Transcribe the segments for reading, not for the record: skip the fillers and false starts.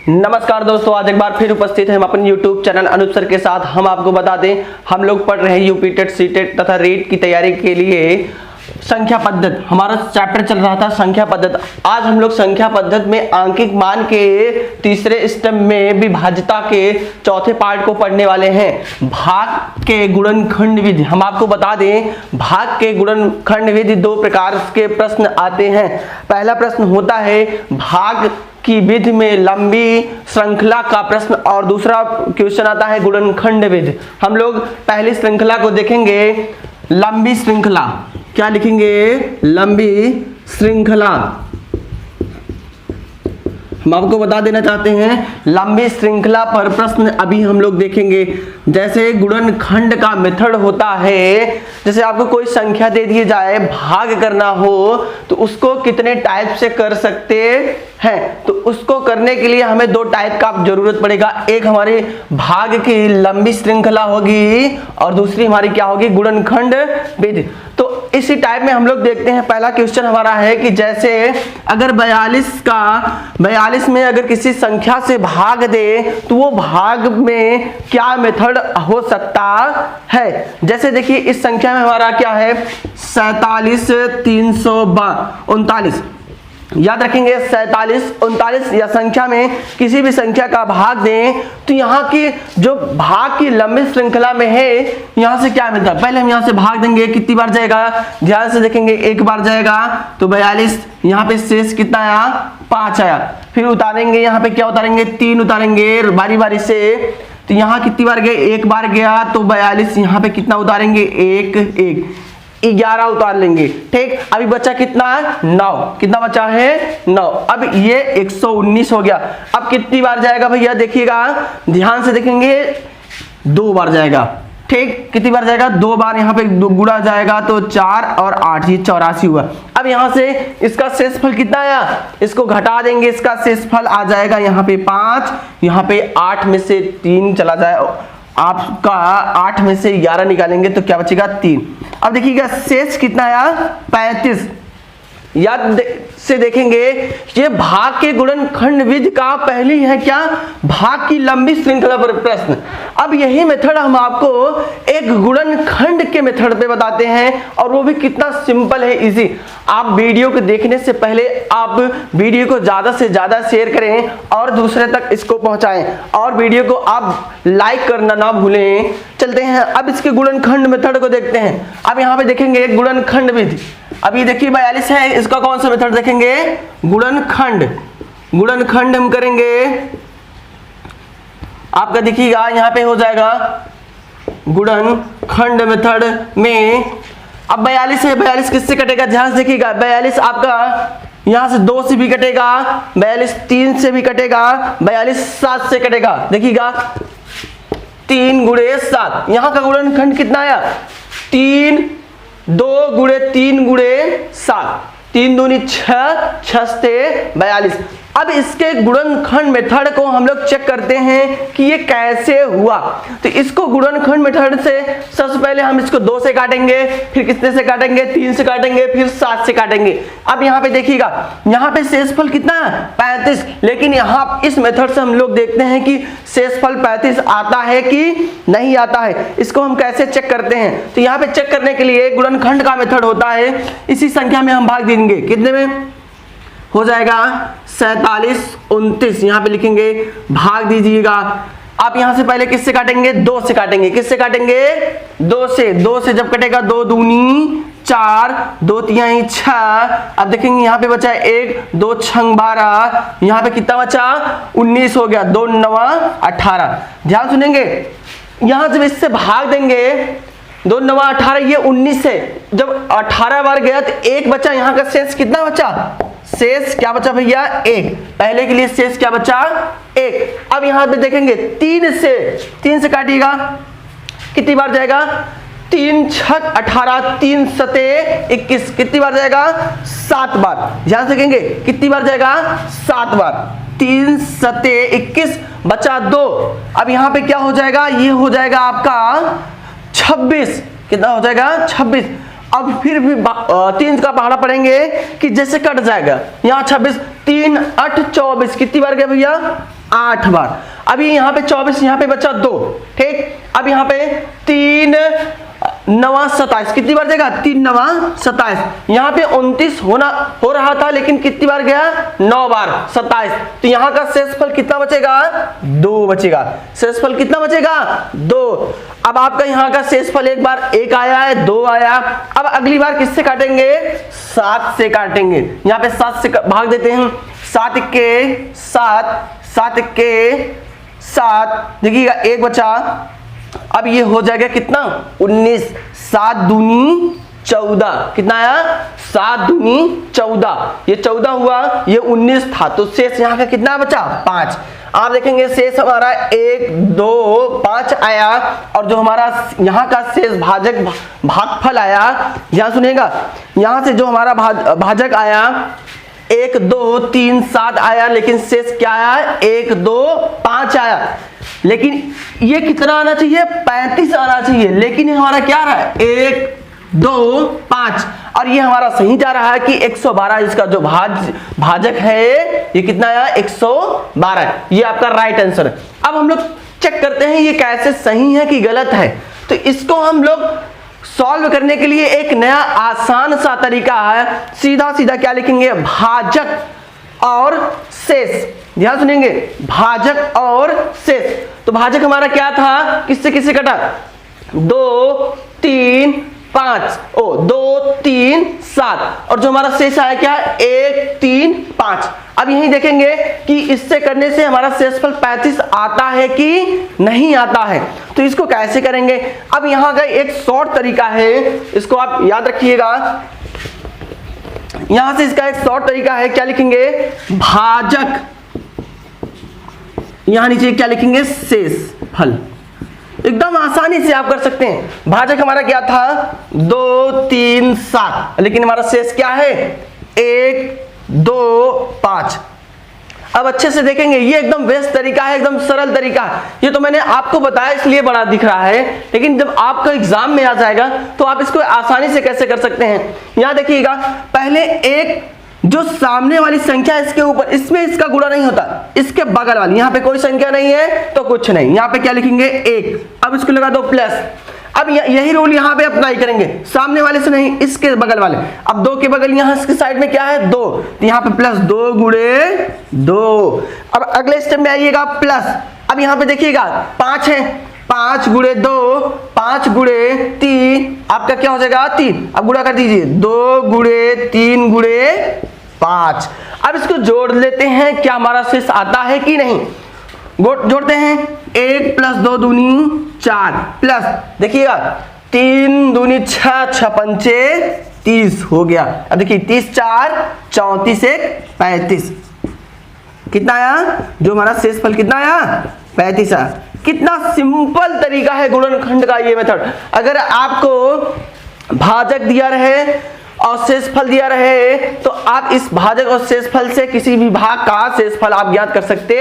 नमस्कार दोस्तों, आज एक बार फिर उपस्थित हैं हम अपने YouTube चैनल अनूप सर के साथ। हम आपको बता दें, हम लोग पढ़ रहे हैं यूपी टेट, सी टेट तथा रेट की तैयारी के लिए संख्या पद्धति। हमारा चैप्टर चल रहा था संख्या पद्धति। आज हम लोग संख्या पद्धति में आंकिक मान के तीसरे स्टेप में विभाज्यता के चौथे पार्ट को पढ़ने वाले हैं। भाग के गुणनखंड विधि। हम आपको बता दें, भाग के गुणनखंड विधि दो प्रकार के प्रश्न आते हैं। पहला प्रश्न होता है भाग की विधि में लंबी श्रृंखला का प्रश्न, और दूसरा क्वेश्चन आता है गुणनखंड विधि। हम लोग पहली श्रृंखला को देखेंगे, लंबी श्रृंखला। क्या लिखेंगे? लंबी श्रृंखला। हम आपको बता देना चाहते हैं, लंबी श्रृंखला पर प्रश्न अभी हम लोग देखेंगे। जैसे गुणनखंड का मेथड होता है, जैसे आपको कोई संख्या दे दी जाए, भाग करना हो तो उसको कितने टाइप से कर सकते हैं, तो उसको करने के लिए हमें दो टाइप का जरूरत पड़ेगा। एक हमारी भाग की लंबी श्रृंखला होगी और दूसरी हमारी क्या होगी? गुणनखंड विधि। तो इसी टाइप में हम लोग देखते हैं। पहला क्वेश्चन हमारा है कि जैसे अगर 42 में अगर किसी संख्या से भाग दे तो वो भाग में क्या मेथड हो सकता है। जैसे देखिए, इस संख्या में हमारा क्या है? 47 339। याद रखेंगे, 47 39 या संख्या में किसी भी संख्या का भाग दें तो यहाँ की जो भाग की लंबी श्रृंखला में है, यहाँ से क्या मिलता है? पहले हम यहाँ से भाग देंगे, कितनी बार जाएगा? ध्यान से देखेंगे, एक बार जाएगा तो 42। यहाँ पे शेष कितना आया? 5 आया। फिर उतारेंगे, यहाँ पे क्या उतारेंगे? 3 उतारेंगे बारी बारी से। तो यहाँ कितनी बार गए? एक बार गया तो 42। यहाँ पे कितना उतारेंगे? 1 11 उतार लेंगे। ठीक, अभी बचा कितना? 9। कितना बचा है? 9। अब ये 119 हो गया। अब कितनी बार जाएगा भैया? देखिएगा, ध्यान से देखेंगे, 2 बार जाएगा। ठीक, कितनी बार जाएगा? 2 बार। यहाँ पे गुणा जाएगा तो 4 और 8, ये 84 हुआ। अब यहाँ से इसका शेषफल कितना आया? इसको घटा देंगे, इसका शेषफल आ जाएगा यहाँ पे 5। यहाँ पे 8 में से 3 चला जाए, आपका 8 में से 11 निकालेंगे तो क्या बचेगा? 3। अब देखिएगा, शेष कितना आया? 35। याद से देखेंगे, ये भाग के गुणनखंड विधि का पहली है क्या? भाग की लंबी श्रृंखला पर प्रश्न। अब यही मेथड हम आपको एक गुणनखंड के मेथड पे बताते हैं, और वो भी कितना सिंपल है, इजी। आप वीडियो को देखने से पहले आप वीडियो को ज्यादा से ज्यादा शेयर करें और दूसरे तक इसको पहुंचाएं, और वीडियो को आप लाइक करना ना भूलें। चलते हैं अब इसके गुणनखंड मेथड को देखते हैं। अब यहाँ पे देखेंगे गुणनखंड विधि। अभी देखिए 42 है, इसका कौन सा मेथड देखेंगे? गुणनखंड। गुणनखंड हम करेंगे, आपका देखिएगा यहाँ पे हो जाएगा गुणनखंड मेथड में। अब 42 है, 42 किससे कटेगा? ध्यान से देखिएगा, 42 आपका यहां से 2 से भी कटेगा, 42 3 से भी कटेगा, 42 7 से कटेगा। देखिएगा, 3 गुणे 7। यहां का गुणनखंड कितना आया? 3 2 गुणे 3 गुणे 7, 3 दूनी 6, 6 से 42। अब इसके गुणनखंड मेथड को हम लोग चेक करते हैं कि ये कैसे हुआ। तो इसको गुणनखंड मेथड से सबसे पहले हम इसको 2 से काटेंगे, फिर कितने से काटेंगे? 3 से काटेंगे, फिर 7 से काटेंगे। अब यहाँ पे देखिएगा, यहाँ पे शेषफल कितना है? 35। लेकिन यहाँ इस मेथड से हम लोग देखते हैं कि शेषफल 35 आता है कि नहीं आता है। इसको हम कैसे चेक करते हैं? तो यहाँ पे चेक करने के लिए गुणनखंड का मेथड होता है, इसी संख्या में हम भाग देंगे। कितने में हो जाएगा? 47 29। यहाँ पे लिखेंगे, भाग दीजिएगा। आप यहाँ से पहले किससे काटेंगे? 2 से काटेंगे। किससे काटेंगे? 2 से। 2 से जब कटेगा, 2 दूनी 4, 2 तिहाई 6। अब देखेंगे यहाँ पे बचा 1 2 6 12। यहाँ पे कितना बचा? 19 हो गया। 2 9 18। ध्यान सुनेंगे, यहाँ जब इससे भाग देंगे 2 9 18, ये 19 है। जब 18 बार गया तो 1 बचा। यहाँ का शेष कितना बचा? शेष क्या बचा भैया? 1। पहले के लिए शेष क्या बचा? 1। अब यहाँ पे देखेंगे, 3 से काटिएगा, कितनी बार जाएगा? 3 6 18, 3 7 21। कितनी बार जाएगा? 7 बार। ध्यान से देखेंगे, कितनी बार जाएगा? 7 बार। 3 7 21, बचा 2। अब यहाँ पे क्या हो जाएगा? ये हो जाएगा आपका 26। कितना हो जाएगा? 26। अब फिर भी 3 का पहाड़ा पढ़ेंगे कि जैसे कट जाएगा। यहाँ 26 3 8 24, कितनी बार गया भैया? 8 बार। अभी यहाँ पे 24, यहाँ पे बचा 2, ठीक। अब यहाँ पे 3 9 27, कितनी बार जाएगा? 3 9 27। यहाँ पे 29 हो रहा था, लेकिन कितनी बार गया? 9 बार, 27। तो यहाँ का शेषफल कितना बचेगा? 2 बचेगा। शेषफल कितना बचेगा? 2। अब आपका यहाँ का शेषफल एक बार 1 आया है, 2 आया। अब अगली बार किससे काटेंगे? 7 से काटेंगे। यहाँ पे 7 से भाग देते हैं। 7 के 7, 7 के 7, देखिएगा 1 बचा। अब ये हो जाएगा कितना? 19। 7 दूनी 14, कितना आया? 7 दूनी 14, ये 14 हुआ, ये 19 था, तो शेष यहाँ का कितना बचा? 5। आप देखेंगे शेष हमारा 1 2 5 आया, और जो हमारा यहाँ का शेष भागफल आया, यहाँ सुनिएगा, यहाँ से जो हमारा भाजक आया 1 2 3 7 आया, लेकिन शेष क्या आया? 1 2 5 आया। लेकिन ये कितना आना चाहिए? 35 आना चाहिए, लेकिन हमारा क्या रहा है? 1 2 5, और ये हमारा सही जा रहा है कि 112। इसका जो भाजक है ये कितना आया? 112। ये आपका राइट आंसर है। अब हम लोग चेक करते हैं ये कैसे सही है कि गलत है। तो इसको हम लोग सॉल्व करने के लिए एक नया आसान सा तरीका है। सीधा सीधा क्या लिखेंगे? भाजक और शेष। ध्यान सुनेंगे, भाजक और शेष। तो भाजक हमारा क्या था? किससे किससे कटा? 2 3 5, 2 3 7, और जो हमारा शेष आया क्या? 1 3 5। अब यही देखेंगे कि इससे करने से हमारा शेषफल 35 आता है कि नहीं आता है। तो इसको कैसे करेंगे? अब यहाँ का एक शॉर्ट तरीका है, इसको आप याद रखिएगा। यहां से इसका एक शॉर्ट तरीका है, क्या लिखेंगे? भाजक, यहां नीचे क्या लिखेंगे? शेषफल। एकदम आसानी से आप कर सकते हैं। भाजक हमारा क्या था? 2 3 7, लेकिन हमारा शेष क्या है? 1 2 5। अब अच्छे से देखेंगे, ये एकदम बेस्ट तरीका है, एकदम सरल तरीका है। ये तो मैंने आपको बताया इसलिए बड़ा दिख रहा है, लेकिन जब आपका एग्जाम में आ जाएगा तो आप इसको आसानी से कैसे कर सकते हैं। यहां देखिएगा, पहले एक जो सामने वाली संख्या इसके ऊपर, इसमें इसका गुणा नहीं होता, इसके बगल वाली, यहाँ पे कोई संख्या नहीं है तो कुछ नहीं, यहाँ पे क्या लिखेंगे? 1। अब इसको लगा दो प्लस। अब यही रूल यहाँ पे अप्लाई करेंगे, सामने वाले से नहीं, इसके बगल वाले। अब 2 के बगल यहाँ इसके साइड में क्या है? 2, तो यहाँ पे प्लस 2 गुणे 2। अब अगले स्टेप में आइएगा प्लस। अब यहाँ पे देखिएगा 5 है, 5 गुणे 2, 5 गुणे 3, आपका क्या हो जाएगा? 3। अब गुणा कर दीजिए, 2 गुणे 3 गुणे 5। अब इसको जोड़ लेते हैं, क्या हमारा शेष आता है कि नहीं? जोड़ते हैं। 1 + 2 दूनी 4, प्लस देखिएगा 3 दूनी 6, 6 पंचे 30 हो गया। अब देखिए 30 4 34 1 35, कितना आया? जो हमारा शेषफल कितना आया? 35 आया। कितना सिंपल तरीका है गुणनखंड का ये मेथड। अगर आपको भाजक दिया रहे और शेषफल दिया रहे तो आप इस भाजक और शेषफल से किसी भी भाग का शेषफल आप ज्ञात कर सकते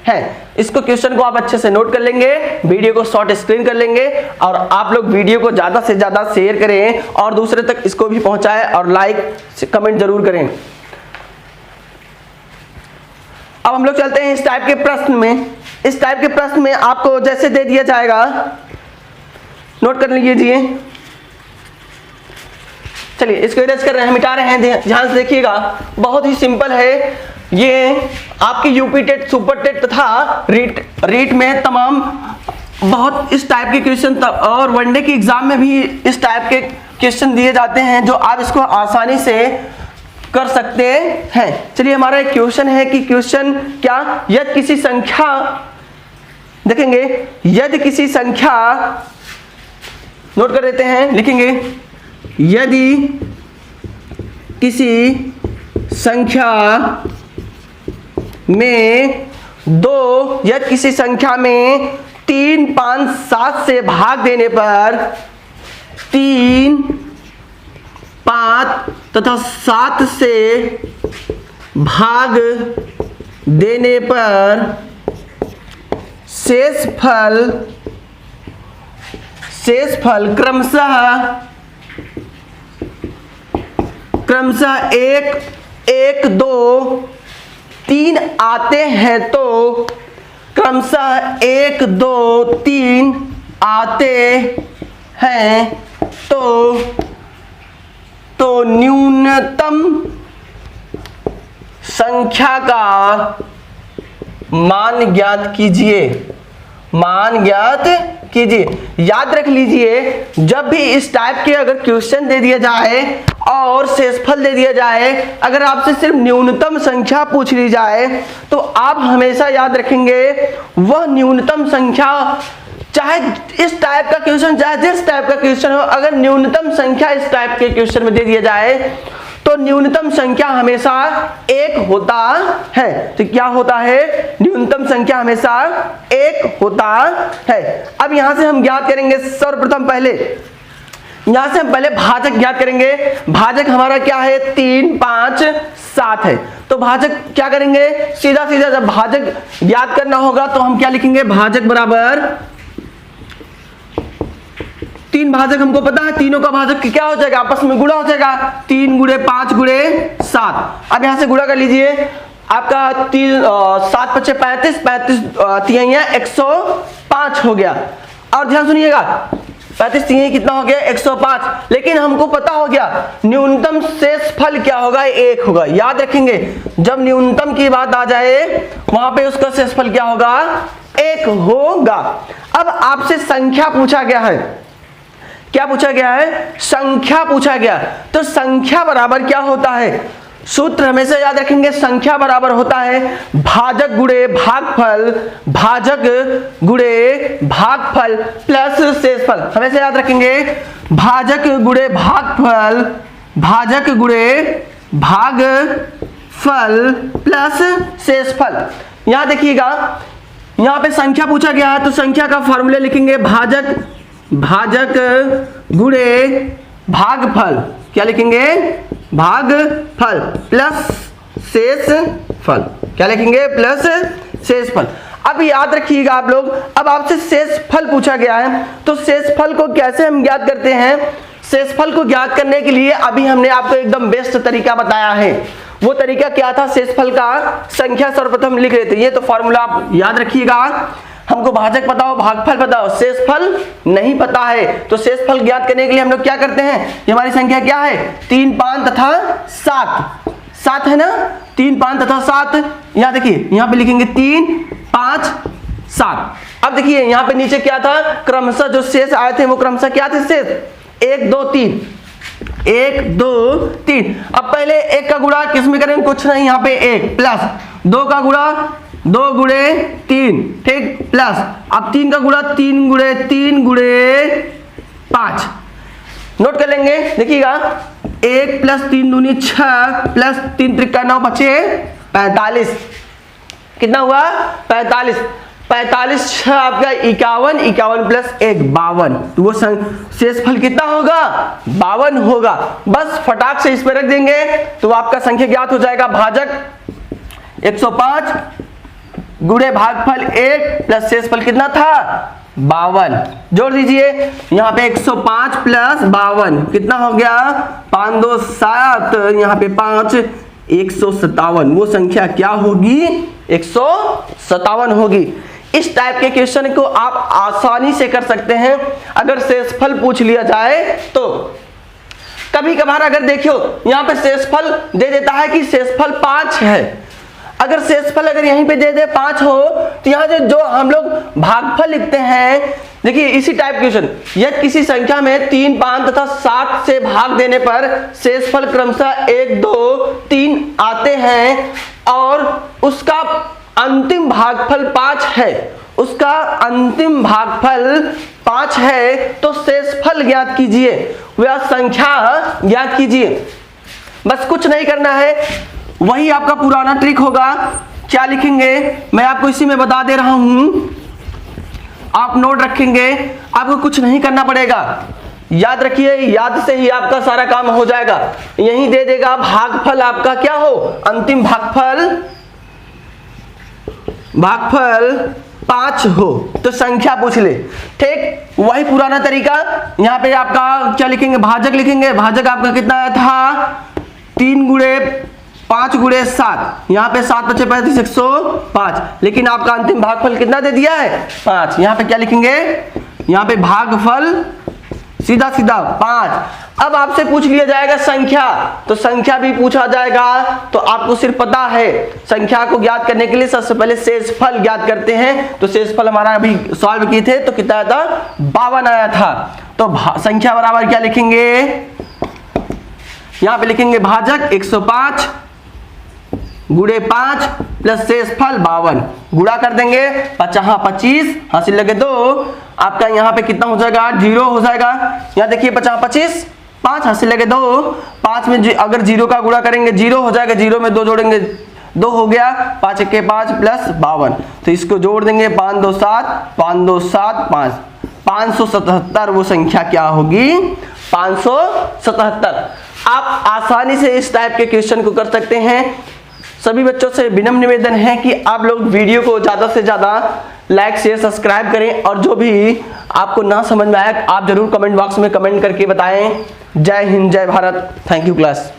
हैं। इसको क्वेश्चन को आप अच्छे से नोट कर लेंगे, वीडियो को शॉर्ट स्क्रीन कर लेंगे, और आप लोग वीडियो को ज्यादा से ज्यादा शेयर करें और दूसरे तक इसको भी पहुंचाएं, और लाइक कमेंट जरूर करें। अब हम लोग चलते हैं इस टाइप के प्रश्न में। इस टाइप के प्रश्न में आपको जैसे दे दिया जाएगा, नोट कर लीजिए। चलिए इसको इरेज कर रहे हैं, मिटा रहे हैं, ध्यान से देखिएगा। बहुत ही सिंपल है ये। आपकी यूपी टेट, सुपर टेट तथा रीट में तमाम बहुत इस टाइप के क्वेश्चन, और वनडे के एग्जाम में भी इस टाइप के क्वेश्चन दिए जाते हैं, जो आप इसको आसानी से कर सकते हैं। चलिए हमारा एक क्वेश्चन है कि क्वेश्चन क्या? यदि किसी संख्या, देखेंगे यदि किसी संख्या, नोट कर देते हैं, लिखेंगे यदि किसी संख्या में 2, यदि किसी संख्या में 3 5 7 से भाग देने पर 3 5 तथा 7 से भाग देने पर शेषफल क्रमशः 1 1 2 3 आते हैं तो क्रमशः 1 2 3 आते हैं तो न्यूनतम संख्या का मान ज्ञात कीजिए। मान ज्ञात कीजिए। याद रख लीजिए, जब भी इस टाइप के अगर क्वेश्चन दे दिया जाए और शेषफल दे दिया जाए, अगर आपसे सिर्फ न्यूनतम संख्या पूछ ली जाए तो आप हमेशा याद रखेंगे वह न्यूनतम संख्या, चाहे इस टाइप का क्वेश्चन चाहे जिस टाइप का क्वेश्चन हो, अगर न्यूनतम संख्या इस टाइप के क्वेश्चन में दे दिया जाए तो न्यूनतम संख्या हमेशा 1 होता है। तो क्या होता है? न्यूनतम संख्या हमेशा 1 होता है। अब यहां से हम ज्ञात करेंगे सर्वप्रथम पहले यहां से हम पहले भाजक ज्ञात करेंगे। भाजक हमारा क्या है? 3 5 7 है। तो भाजक क्या करेंगे? सीधा सीधा जब भाजक ज्ञात करना होगा तो हम क्या लिखेंगे? भाजक बराबर 3 भाजक हमको पता है, तीनों का भाजक क्या हो जाएगा? आपस में गुणा हो जाएगा। 3 गुणे 5 गुणे 7। अब यहां से गुणा कर लीजिए। आपका 7 5 35 35 3 105 हो गया। और ध्यान सुनिएगा, 35 3 कितना हो गया? 105। लेकिन हमको पता हो गया न्यूनतम शेषफल क्या होगा? 1 होगा। याद रखेंगे, जब न्यूनतम की बात आ जाए वहां पे उसका शेषफल क्या होगा? 1 होगा। अब आपसे संख्या पूछा गया है। क्या पूछा गया है? संख्या पूछा गया। तो संख्या बराबर क्या होता है? सूत्र हमेशा याद रखेंगे, संख्या बराबर होता है भाजक गुणे भागफल, भाजक गुणे भागफल प्लस शेषफल। हमेशा याद रखेंगे भाजक गुणे भागफल, भाजक गुणे भागफल प्लस शेषफल। यहां देखिएगा, यहां पे संख्या पूछा गया है तो संख्या का फॉर्मूला लिखेंगे भाजक गुणे भागफल। क्या लिखेंगे? भागफल प्लस शेषफल। क्या लिखेंगे? प्लस शेषफल। अब याद रखिएगा आप लोग, अब आपसे शेषफल पूछा गया है तो शेषफल को कैसे हम ज्ञात करते हैं? शेषफल को ज्ञात करने के लिए अभी हमने आपको एकदम बेस्ट तरीका बताया है। वो तरीका क्या था? शेषफल का संख्या सर्वप्रथम लिख रहे थे। ये तो फॉर्मूला आप याद रखिएगा। हमको भाजक पता हो, भागफल पता हो, शेषफल नहीं पता है तो शेषफल ज्ञात करने के लिए हम लोग क्या करते हैं? ये हमारी संख्या क्या है? 3 5 तथा 7 है ना? 3 5 तथा 7। यहां देखिए, यहां पे लिखेंगे 3 5 7। अब देखिए यहां पे नीचे क्या था? क्रमशः जो शेष आए थे वो क्रमशः क्या थे? शेष 1 2 3 1 2 3। अब पहले 1 का गुणा किसमें करेंगे? कुछ नहीं, यहाँ पे 1 प्लस 2 का गुणा 2 गुणे 3, ठीक, प्लस अब 3 का गुणा 3 गुणे 3 गुणे 5। नोट कर लेंगे, देखिएगा 1 प्लस 3 दूनी 6 प्लस 3 त्रिका 9 बचे 45। कितना हुआ? 45। 45 6 आपका 51, 51 प्लस 1 52। तो वो शेषफल कितना होगा? 52 होगा। बस फटाक से इस पे रख देंगे तो आपका संख्या ज्ञात हो जाएगा। भाजक 105 गुणे भागफल 1 प्लस शेषफल कितना था? 52। जोड़ दीजिए, यहाँ पे 105 प्लस 52 कितना हो गया? 5 2 7, यहाँ पे 5 157। वो संख्या क्या होगी? 157 होगी। इस टाइप के क्वेश्चन को आप आसानी से कर सकते हैं अगर शेषफल पूछ लिया जाए तो। कभी कभार अगर देखियो यहाँ पे शेषफल दे देता है कि शेषफल 5 है। अगर शेषफल अगर यहीं पे दे दे 5 हो तो यहाँ जो हम लोग भागफल लिखते हैं, देखिए इसी टाइप क्वेश्चन, यदि किसी संख्या में 3 5 तथा 7 से भाग देने पर शेषफल क्रमशः 1 2 3 आते हैं और उसका अंतिम भागफल 5 है, उसका अंतिम भागफल 5 है तो शेषफल ज्ञात कीजिए, वह संख्या ज्ञात कीजिए। बस कुछ नहीं करना है, वही आपका पुराना ट्रिक होगा। क्या लिखेंगे मैं आपको इसी में बता दे रहा हूं, आप नोट रखेंगे, आपको कुछ नहीं करना पड़ेगा। याद रखिए, याद से ही आपका सारा काम हो जाएगा। यही दे देगा भागफल आपका क्या हो, अंतिम भागफल 5 हो तो संख्या पूछ ले। ठीक वही पुराना तरीका, यहाँ पे आपका क्या लिखेंगे, भाजक लिखेंगे। भाजक आपका कितना था, 3 गुणे 5 गुणे 7, यहाँ पे 7 बचे 35 105, लेकिन आपका अंतिम भागफल कितना दे दिया है 5। यहाँ पे क्या लिखेंगे, यहाँ पे भागफल सीधा सीधा 5। अब आपसे पूछ लिया जाएगा संख्या, तो संख्या भी पूछा जाएगा। तो आपको सिर्फ पता है संख्या को ज्ञात करने के लिए सबसे पहले शेषफल ज्ञात करते हैं। तो शेषफल हमारा अभी सॉल्व किए थे तो कितना आया था 52 आया था। तो संख्या बराबर क्या लिखेंगे, यहां पे लिखेंगे भाजक 105 गुणे 5 प्लस शेषफल 52, गुणा कर देंगे 25 हासिल लगे 2, आपका यहाँ पे कितना हो जाएगा 0 हो जाएगा। यहाँ देखिए 25 5 हासिल लगे 2, 5 में अगर 0 का गुणा करेंगे 0 हो जाएगा, 0 में 2 जोड़ेंगे 2 हो गया, 5 1 5 प्लस 52, तो इसको जोड़ देंगे 5 2 7 5 2 7 5, 577 वो संख्या क्या होगी 577। आप आसानी से इस टाइप के क्वेश्चन को कर सकते हैं। सभी बच्चों से विनम्र निवेदन है कि आप लोग वीडियो को ज्यादा से ज्यादा लाइक शेयर सब्सक्राइब करें, और जो भी आपको ना समझ में आया आप जरूर कमेंट बॉक्स में कमेंट करके बताएं। जय हिंद जय भारत, थैंक यू क्लास।